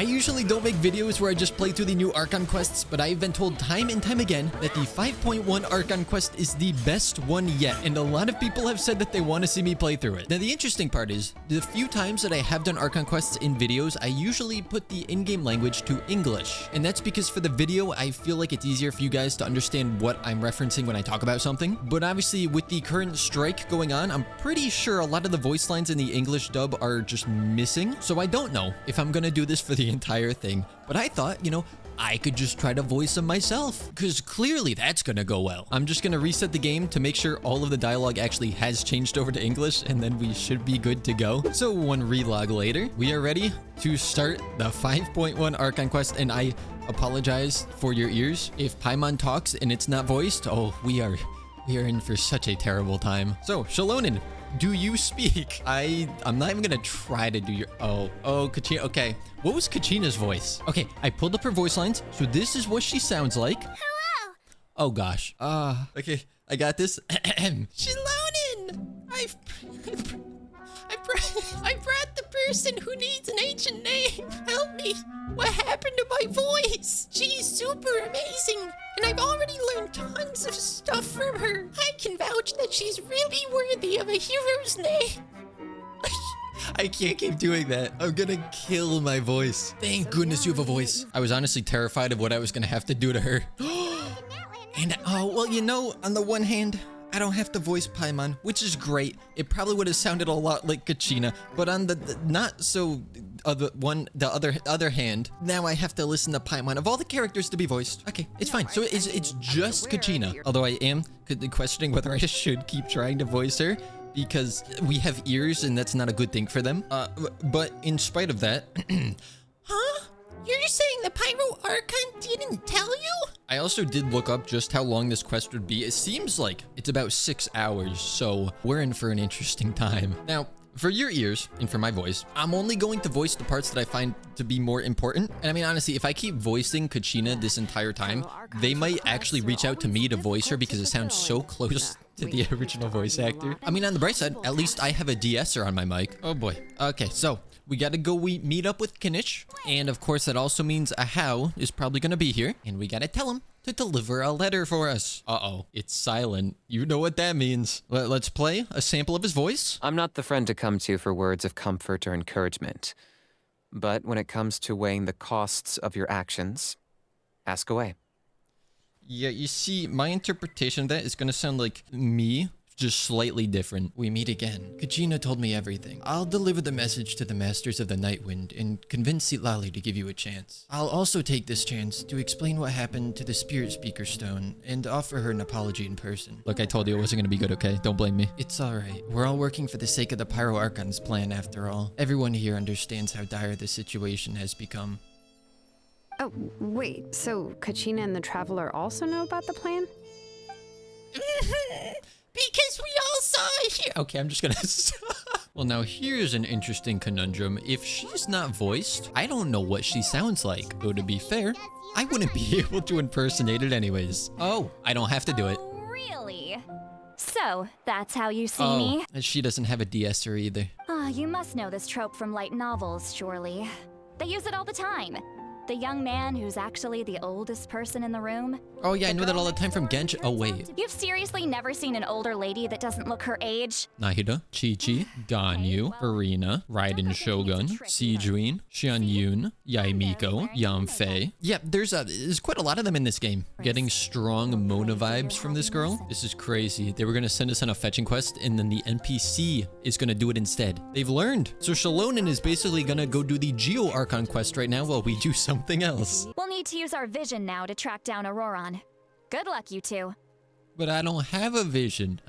I usually don't make videos where I just play through the new Archon Quests, but I've been told time and time again that the 5.1 Archon Quest is the best one yet, and a lot of people have said that they want to see me play through it. Now, the interesting part is, the few times that I have done Archon Quests in videos, I usually put the in-game language to English, and that's because for the video, I feel like it's easier for you guys to understand what I'm referencing when I talk about something. But obviously, with the current strike going on, I'm pretty sure a lot of the voice lines in the English dub are just missing, so I don't know if I'm gonna do this for the entire thing, but I thought, you know, I could just try to voice them myself, because clearly that's gonna go well. I'm just gonna reset the game to make sure all of the dialogue actually has changed over to English, and then we should be good to go. So one relog later, we are ready to start the 5.1 Archon Quest, and I apologize for your ears. If Paimon talks and it's not voiced, oh, we are in for such a terrible time. So, Shalonin, do you speak? I'm not even gonna try to do your... Oh, Kachina. Okay. What was Kachina's voice? Okay, I pulled up her voice lines. So this is what she sounds like. Hello. Oh, gosh. Okay. I got this. Shalonin! I brought the person who needs an ancient name. Help me. What happened to my voice? She's super amazing, and I've already learned tons of stuff from her. I can vouch that she's really worthy of a hero's name. I can't keep doing that. I'm gonna kill my voice. Thank goodness you have a voice. I was honestly terrified of what I was gonna have to do to her. And, oh, well, you know, on the one hand, I don't have to voice Paimon, which is great. It probably would have sounded a lot like Kachina, but on the not so other hand, now I have to listen to Paimon of all the characters to be voiced. Okay, it's fine. So it's just Kachina. Although I am questioning whether I should keep trying to voice her, because we have ears and that's not a good thing for them. But in spite of that, Huh? You're saying the Pyro Archon didn't tell you? I also did look up just how long this quest would be. It seems like it's about 6 hours, so we're in for an interesting time. Now, for your ears and for my voice, I'm only going to voice the parts that I find to be more important. And I mean, honestly, if I keep voicing Kachina this entire time, they might actually reach out to me to voice her because it sounds so close to the original voice actor. I mean, on the bright side, at least I have a de-esser on my mic. Oh boy. Okay, so we gotta go meet up with Kinich. And of course, that also means Ahau is probably gonna be here. And we gotta tell him to deliver a letter for us. Uh-oh, it's silent. You know what that means. Let's play a sample of his voice. I'm not the friend to come to for words of comfort or encouragement. But when it comes to weighing the costs of your actions, ask away. Yeah, you see, my interpretation of that is gonna sound like me, just slightly different. We meet again. Kachina told me everything. I'll deliver the message to the Masters of the Nightwind and convince Citlali to give you a chance. I'll also take this chance to explain what happened to the Spirit Speaker Stone and offer her an apology in person. Look, I told you it wasn't gonna be good, okay? Don't blame me. It's alright. We're all working for the sake of the Pyro Archon's plan after all. Everyone here understands how dire the situation has become. Oh, wait, so Kachina and the Traveler also know about the plan? Because we all saw it here. Okay, I'm just gonna Well, now here's an interesting conundrum. If she's not voiced, I don't know what she sounds like. Though to be fair, I wouldn't be able to impersonate it anyways. Oh, I don't have to do it. Really? So, that's how you see me? And she doesn't have a de-esser either. Ah, you must know this trope from light novels, surely. They use it all the time. The young man who's actually the oldest person in the room. Oh yeah, I know that all the time from Genshin. Oh wait. You've seriously never seen an older lady that doesn't look her age? Nahida, Chi-Chi, Ganyu, Irina, Raiden Shogun, Sijuin, Xianyun, Yaimiko, Yamfei. Yeah, there's quite a lot of them in this game. Getting strong Mona vibes from this girl. This is crazy. They were gonna send us on a fetching quest and then the NPC is gonna do it instead. They've learned. So Shalonin is basically gonna go do the Geo Archon quest right now while we do something else. We'll need to use our vision now to track down Auroron. Good luck, you two. But I don't have a vision.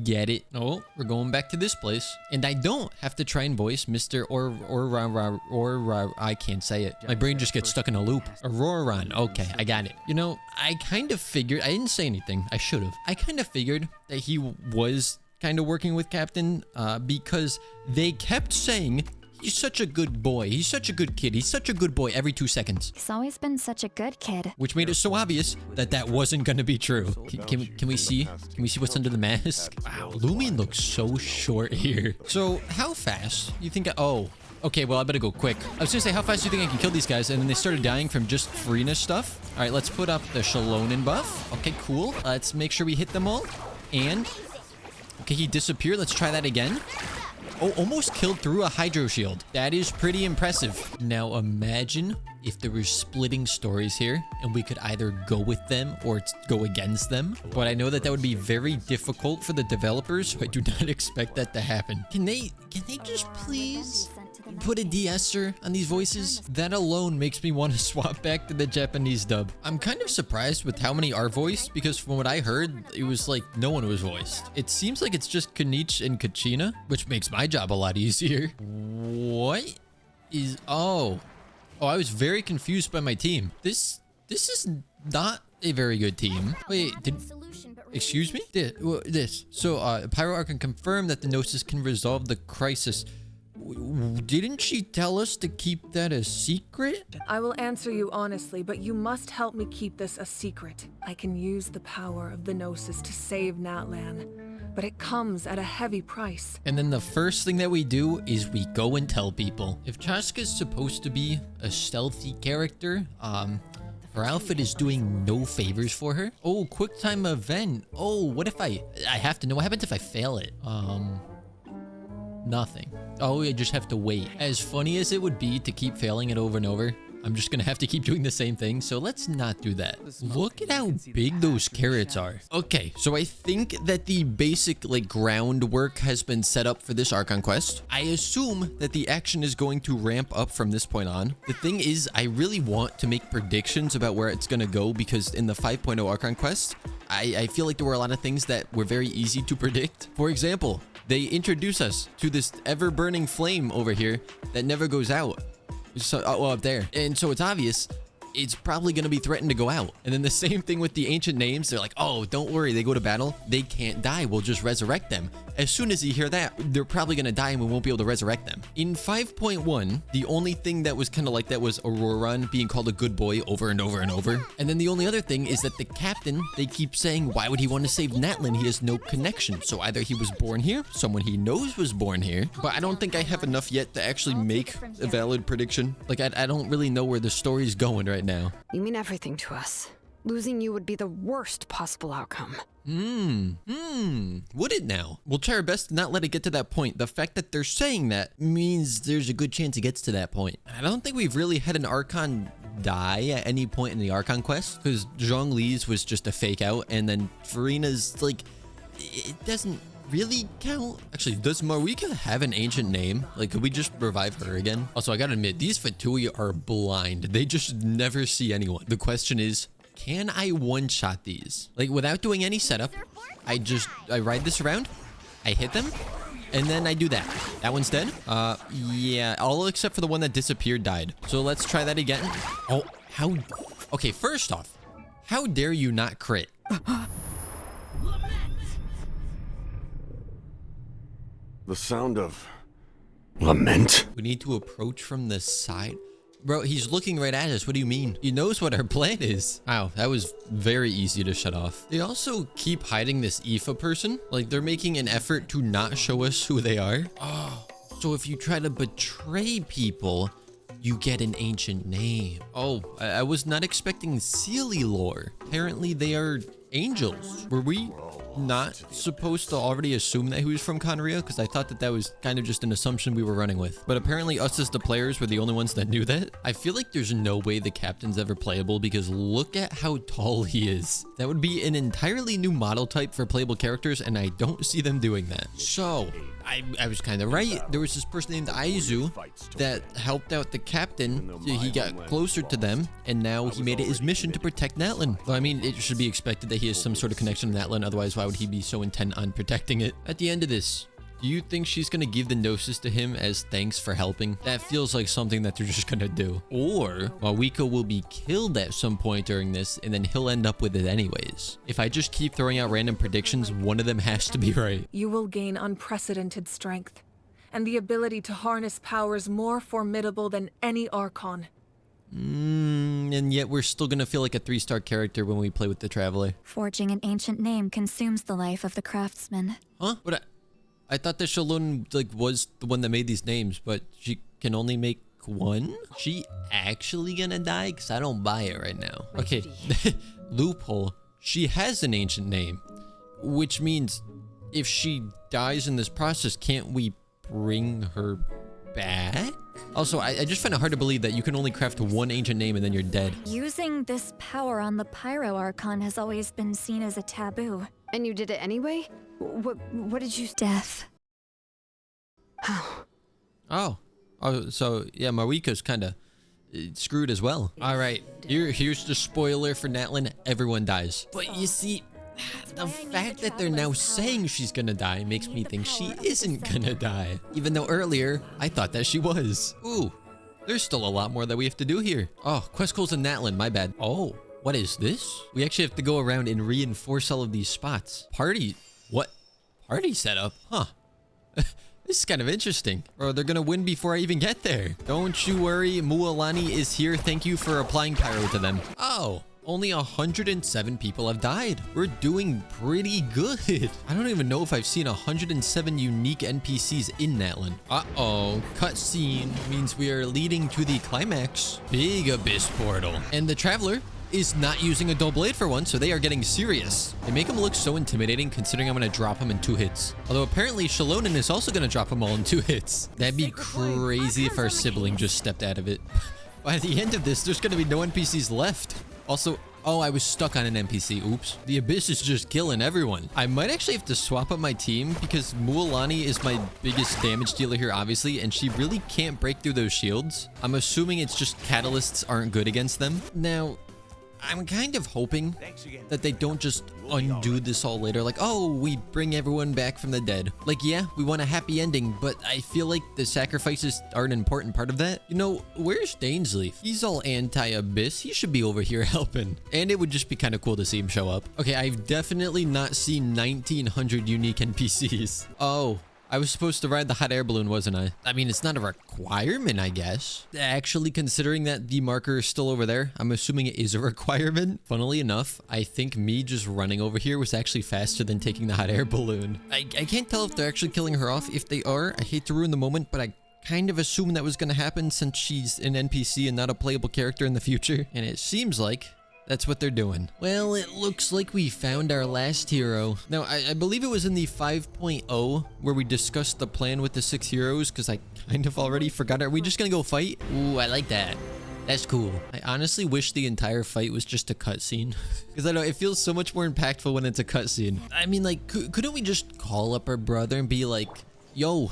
Get it? Oh, we're going back to this place. And I don't have to try and voice Mr. I can't say it. My brain just gets stuck in a loop. Auroron. Okay, I got it. You know, I kind of figured, I didn't say anything. I should have. I kind of figured that he was kind of working with Captain because they kept saying, he's such a good boy. He's such a good kid. He's such a good boy every 2 seconds. He's always been such a good kid. Which made it so obvious that that wasn't going to be true. Can we see? Can we see what's under the mask? Wow, Lumion looks so short here. So how fast you think? Oh, Okay, well, I better go quick. I was gonna say, how fast do you think I can kill these guys? And then they started dying from just Farina's stuff. All right, let's put up the Shalonen buff. Okay, cool. Let's make sure we hit them all. And... okay, he disappeared. Let's try that again. Oh, almost killed through a Hydro Shield. That is pretty impressive. Now imagine if there were splitting stories here and we could either go with them or go against them. But I know that that would be very difficult for the developers, so I do not expect that to happen. Can they just please put a de-esser on these voices? That alone makes me want to swap back to the Japanese dub. I'm kind of surprised with how many are voiced, because from what I heard, it was like no one was voiced. It seems like it's just Kinich and Kachina, which makes my job a lot easier. What is... oh, I was very confused by my team. This is not a very good team. Wait, excuse me? This. So, Pyro Archon confirmed that the Gnosis can resolve the crisis. Didn't she tell us to keep that a secret? I will answer you honestly, but you must help me keep this a secret. I can use the power of the Gnosis to save Natlan, but it comes at a heavy price. And then the first thing that we do is we go and tell people. If Chaska's supposed to be a stealthy character, her outfit is doing no favors for her. Oh, quick time event. Oh, what if I have to know what happens if I fail it? Nothing. Oh, I just have to wait. As funny as it would be to keep failing it over and over, I'm just gonna have to keep doing the same thing, so let's not do that. Look at how big those carrots are. Okay, so I think that the basic groundwork has been set up for this Archon Quest. I assume that the action is going to ramp up from this point on. The thing is, I really want to make predictions about where it's gonna go, because in the 5.0 Archon Quest, I feel like there were a lot of things that were very easy to predict. For example, they introduce us to this ever-burning flame over here that never goes out. So, well, up there. And so it's obvious it's probably going to be threatened to go out. And then the same thing with the ancient names. They're like, oh, don't worry. They go to battle. They can't die. We'll just resurrect them. As soon as you hear that, they're probably going to die and we won't be able to resurrect them. In 5.1, the only thing that was kind of like that was Auroran being called a good boy over and over and over. And then the only other thing is that the captain, they keep saying, why would he want to save Natlan? He has no connection. So either he was born here, someone he knows was born here, but I don't think I have enough yet to actually make a valid prediction. Like, I don't really know where the story's going right now. You mean everything to us. Losing you would be the worst possible outcome. Would it now? We'll try our best to not let it get to that point. The fact that they're saying that means there's a good chance it gets to that point. I don't think we've really had an Archon die at any point in the Archon Quest, because Zhongli's was just a fake out, and then Farina's, like, it doesn't really count. Actually, does Mavuika have an ancient name? Like, could we just revive her again? Also, I gotta admit, these Fatui are blind. They just never see anyone. The question is, can I one-shot these? Like, without doing any setup, I ride this around, I hit them, and then I do that. That one's dead? Yeah, all except for the one that disappeared died. So let's try that again. Oh, how... okay, first off, how dare you not crit? The sound of lament. We need to approach from the side. Bro, he's looking right at us. What do you mean? He knows what our plan is. Wow, that was very easy to shut off. They also keep hiding this Aoife person. Like, they're making an effort to not show us who they are. Oh, so if you try to betray people, you get an ancient name. Oh, I was not expecting Sealy lore. Apparently they are angels. Were we not supposed to already assume that he was from Conria? Because I thought that that was kind of just an assumption we were running with. But apparently us as the players were the only ones that knew that. I feel like there's no way the captain's ever playable, because look at how tall he is. That would be an entirely new model type for playable characters, and I don't see them doing that. So I was kind of right. There was this person named Aizu that helped out the captain. He got closer to them, and now he made it his mission to protect Natlan. Well, I mean, it should be expected that he has some sort of connection to Natlan, otherwise why would he be so intent on protecting it? At the end of this, do you think she's gonna give the Gnosis to him as thanks for helping? That feels like something that they're just gonna do. Or Mavuika will be killed at some point during this, and then he'll end up with it anyways. If I just keep throwing out random predictions, one of them has to be right. You will gain unprecedented strength, and the ability to harness powers more formidable than any Archon. And yet we're still gonna feel like a 3-star character when we play with the Traveler. Forging an ancient name consumes the life of the craftsman. Huh? But I thought that Shalon was the one that made these names, but she can only make one? She actually gonna die? Because I don't buy it right now. Okay, loophole. She has an ancient name, which means if she dies in this process, can't we bring her back? Also, I just find it hard to believe that you can only craft one ancient name and then you're dead. Using this power on the Pyro Archon has always been seen as a taboo. And you did it anyway? What did you... Death. Oh, so yeah, Mavuika's kind of screwed as well. All right, here's the spoiler for Natlan. Everyone dies. But you see, the fact that they're now saying she's gonna die makes me think she isn't gonna die. Even though earlier, I thought that she was. Ooh, there's still a lot more that we have to do here. Oh, quest goals in Natlan, my bad. Oh, what is this? We actually have to go around and reinforce all of these spots. Party, what? Party setup, huh? This is kind of interesting. Bro, they're gonna win before I even get there. Don't you worry, Mualani is here. Thank you for applying pyro to them. Oh, only 107 people have died. We're doing pretty good. I don't even know if I've seen 107 unique NPCs in Natlan. Uh-oh, cutscene means we are leading to the climax. Big abyss portal. And the traveler is not using a dull blade for one, so they are getting serious. They make him look so intimidating considering I'm gonna drop him in 2 hits. Although apparently Shalonen is also gonna drop them all in 2 hits. That'd be crazy if our sibling just stepped out of it. By the end of this, there's gonna be no NPCs left. Also, oh, I was stuck on an NPC. Oops. The Abyss is just killing everyone. I might actually have to swap up my team because Mualani is my biggest damage dealer here, obviously, and she really can't break through those shields. I'm assuming it's just catalysts aren't good against them. Now, I'm kind of hoping that they don't just undo this all later. Like, oh, we bring everyone back from the dead. Like, yeah, we want a happy ending, but I feel like the sacrifices are an important part of that. You know, where's Dainsleif? He's all anti-Abyss. He should be over here helping. And it would just be kind of cool to see him show up. Okay, I've definitely not seen 1,900 unique NPCs. Oh, I was supposed to ride the hot air balloon, wasn't I? I mean, it's not a requirement, I guess. Actually, considering that the marker is still over there, I'm assuming it is a requirement. Funnily enough, I think me just running over here was actually faster than taking the hot air balloon. I can't tell if they're actually killing her off. If they are, I hate to ruin the moment, but I kind of assumed that was going to happen since she's an NPC and not a playable character in the future. And it seems like that's what they're doing. Well, it looks like we found our last hero. Now, I believe it was in the 5.0 where we discussed the plan with the 6 heroes because I kind of already forgot. Are we just gonna go fight? Ooh, I like that. That's cool. I honestly wish the entire fight was just a cutscene because I know it feels so much more impactful when it's a cutscene. I mean, like, couldn't we just call up our brother and be like, yo,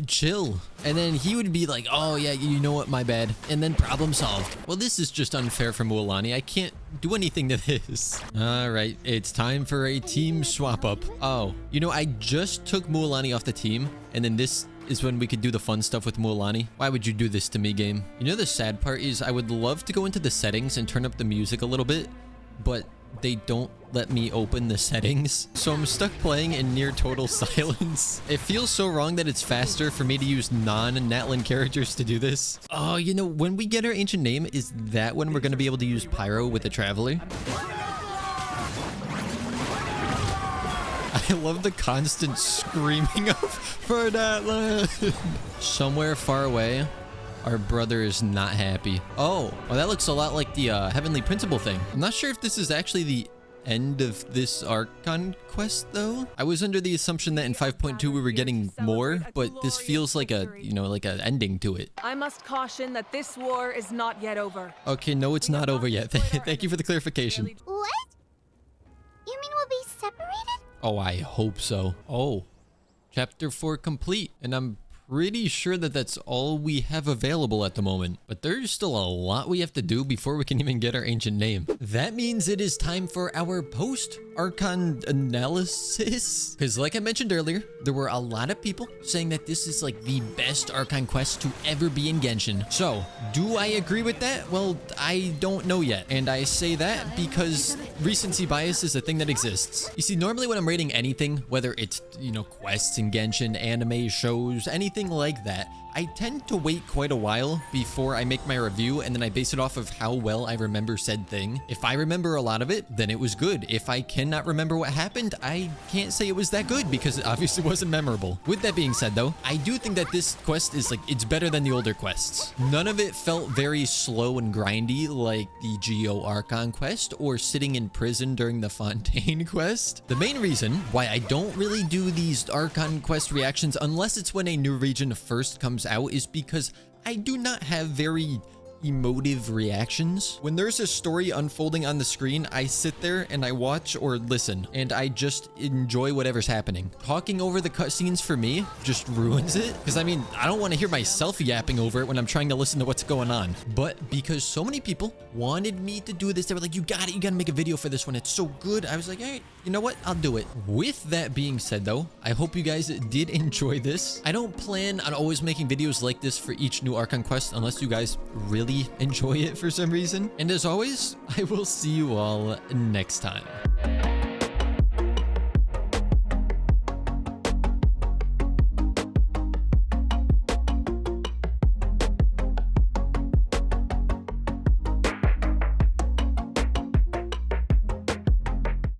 chill, and then he would be like, oh yeah, you know what, my bad, and then problem solved. Well, this is just unfair for Mualani. I can't do anything to this. All right, it's time for a team swap up. Oh, you know, I just took Mualani off the team, and then this is when we could do the fun stuff with Mualani. Why would you do this to me, game? You know, the sad part is I would love to go into the settings and turn up the music a little bit, but they don't let me open the settings, so I'm stuck playing in near total silence. It feels so wrong that it's faster for me to use non-Natlan characters to do this. Oh, you know, when we get our ancient name, is that when we're going to be able to use Pyro with the Traveler? I love the constant screaming of for Natlan. Somewhere far away, our brother is not happy. Oh, well, that looks a lot like the Heavenly Principle thing. I'm not sure if this is actually the end of this Archon Quest, though. I was under the assumption that in 5.2 we were getting more, but this feels like a, you know, like an ending to it. I must caution that this war is not yet over. Okay, no, it's not over yet. Thank you for the clarification. What? You mean we'll be separated? Oh, I hope so. Oh, chapter 4 complete, and I'm pretty sure that that's all we have available at the moment, but there's still a lot we have to do before we can even get our ancient name. That means it is time for our post-Archon analysis. Because like I mentioned earlier, there were a lot of people saying that this is like the best Archon Quest to ever be in Genshin. So, do I agree with that? Well, I don't know yet. And I say that because recency bias is a thing that exists. You see, normally when I'm rating anything, whether it's, you know, quests in Genshin, anime, shows, anything like that, I tend to wait quite a while before I make my review, and then I base it off of how well I remember said thing. If I remember a lot of it, then it was good. If I cannot remember what happened, I can't say it was that good because it obviously wasn't memorable. With that being said though, I do think that this quest is like, it's better than the older quests. None of it felt very slow and grindy like the Geo Archon quest or sitting in prison during the Fontaine quest. The main reason why I don't really do these Archon quest reactions unless it's when a new region first comes out is because I do not have very emotive reactions. When there's a story unfolding on the screen, I sit there and I watch or listen, and I just enjoy whatever's happening. Talking over the cutscenes for me just ruins it, because I mean, I don't want to hear myself yapping over it when I'm trying to listen to what's going on. But because so many people wanted me to do this, they were like, you got it, you got to make a video for this one, it's so good. I was like, hey, you know what, I'll do it. With that being said though, I hope you guys did enjoy this. I don't plan on always making videos like this for each new Archon quest unless you guys really enjoy it for some reason. And as always, I will see you all next time.